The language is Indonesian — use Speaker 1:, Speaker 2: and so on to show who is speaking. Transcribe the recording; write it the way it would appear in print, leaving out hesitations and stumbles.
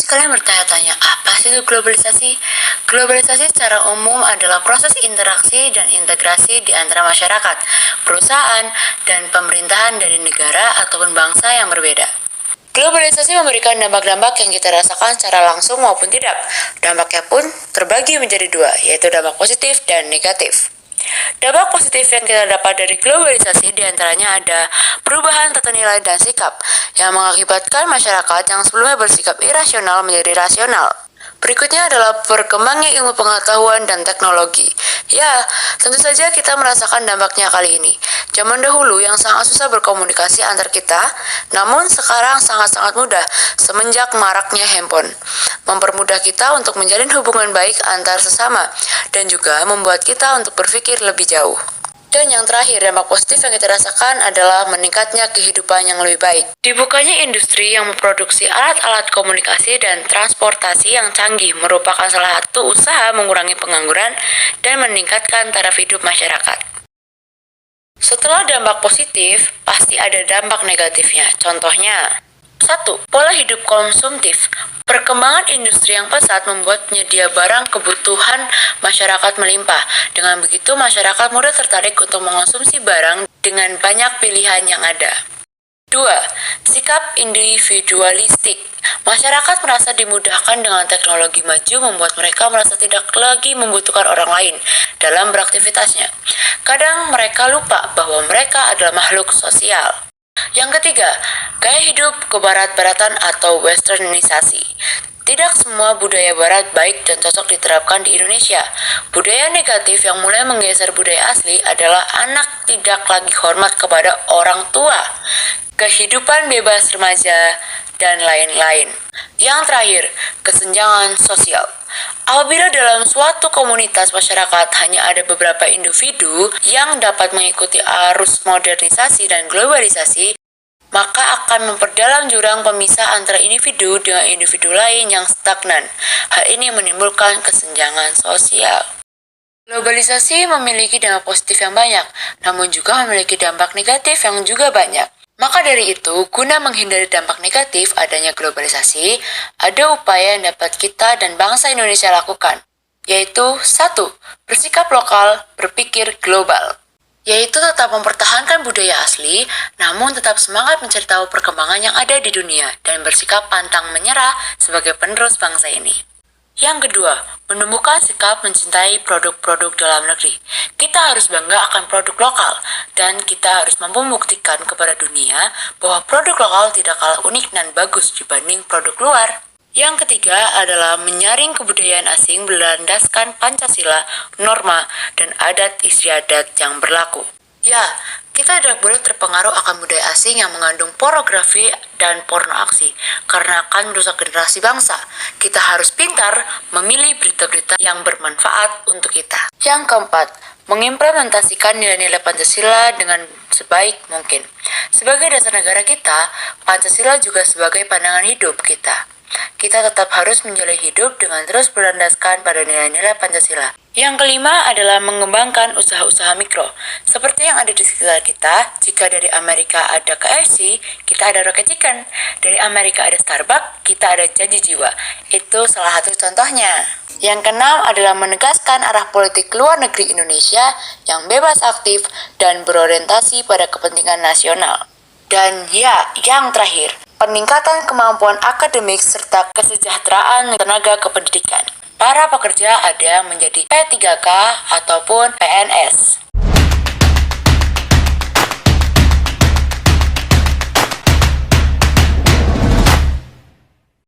Speaker 1: Pasti kalian bertanya-tanya, apa sih itu globalisasi? Globalisasi secara umum adalah proses interaksi dan integrasi di antara masyarakat, perusahaan, dan pemerintahan dari negara ataupun bangsa yang berbeda. Globalisasi memberikan dampak-dampak yang kita rasakan secara langsung maupun tidak. Dampaknya pun terbagi menjadi dua, yaitu dampak positif dan negatif. Dampak positif yang kita dapat dari globalisasi diantaranya ada perubahan tata nilai dan sikap yang mengakibatkan masyarakat yang sebelumnya bersikap irasional menjadi rasional. Berikutnya adalah berkembangnya ilmu pengetahuan dan teknologi. Ya, tentu saja kita merasakan dampaknya kali ini. Zaman dahulu yang sangat susah berkomunikasi antar kita, namun sekarang sangat-sangat mudah semenjak maraknya handphone. Mempermudah kita untuk menjalin hubungan baik antar sesama dan juga membuat kita untuk berpikir lebih jauh. Dan yang terakhir, dampak positif yang kita rasakan adalah meningkatnya kehidupan yang lebih baik. Dibukanya industri yang memproduksi alat-alat komunikasi dan transportasi yang canggih merupakan salah satu usaha mengurangi pengangguran dan meningkatkan taraf hidup masyarakat. Setelah dampak positif, pasti ada dampak negatifnya. Contohnya, 1. Pola hidup konsumtif. Perkembangan industri yang pesat membuat penyedia barang kebutuhan masyarakat melimpah. Dengan begitu, masyarakat mudah tertarik untuk mengonsumsi barang dengan banyak pilihan yang ada. 2. Sikap individualistik. Masyarakat merasa dimudahkan dengan teknologi maju membuat mereka merasa tidak lagi membutuhkan orang lain dalam beraktivitasnya. Kadang mereka lupa bahwa mereka adalah makhluk sosial. Yang ketiga, gaya hidup kebarat-baratan atau westernisasi. Tidak semua budaya barat baik dan cocok diterapkan di Indonesia. Budaya negatif yang mulai menggeser budaya asli adalah anak tidak lagi hormat kepada orang tua, kehidupan bebas remaja, dan lain-lain. Yang terakhir, kesenjangan sosial. Apabila dalam suatu komunitas masyarakat hanya ada beberapa individu yang dapat mengikuti arus modernisasi dan globalisasi, maka akan memperdalam jurang pemisah antara individu dengan individu lain yang stagnan. Hal ini menimbulkan kesenjangan sosial. Globalisasi memiliki dampak positif yang banyak, namun juga memiliki dampak negatif yang juga banyak. Maka dari itu, guna menghindari dampak negatif adanya globalisasi, ada upaya yang dapat kita dan bangsa Indonesia lakukan, yaitu 1. Bersikap lokal, berpikir global, yaitu tetap mempertahankan budaya asli, namun tetap semangat mencari tahu perkembangan yang ada di dunia dan bersikap pantang menyerah sebagai penerus bangsa ini. Yang kedua, menumbuhkan sikap mencintai produk-produk dalam negeri. Kita harus bangga akan produk lokal, dan kita harus mampu membuktikan kepada dunia bahwa produk lokal tidak kalah unik dan bagus dibanding produk luar. Yang ketiga adalah menyaring kebudayaan asing berlandaskan Pancasila, norma, dan adat istiadat yang berlaku. Ya, kita tidak boleh terpengaruh akan budaya asing yang mengandung pornografi dan porno aksi, karena akan merusak generasi bangsa. Kita harus pintar memilih berita-berita yang bermanfaat untuk kita. Yang keempat, mengimplementasikan nilai-nilai Pancasila dengan sebaik mungkin. Sebagai dasar negara kita, Pancasila juga sebagai pandangan hidup kita. Kita tetap harus menjalani hidup dengan terus berlandaskan pada nilai-nilai Pancasila. Yang kelima adalah mengembangkan usaha-usaha mikro. Seperti yang ada di sekitar kita, jika dari Amerika ada KFC, kita ada Rocket Chicken. Dari Amerika ada Starbucks, kita ada Janji Jiwa. Itu salah satu contohnya. Yang keenam adalah menegaskan arah politik luar negeri Indonesia yang bebas aktif dan berorientasi pada kepentingan nasional. Dan ya, yang terakhir, peningkatan kemampuan akademik serta kesejahteraan tenaga kependidikan. Para pekerja ada yang menjadi P3K ataupun PNS.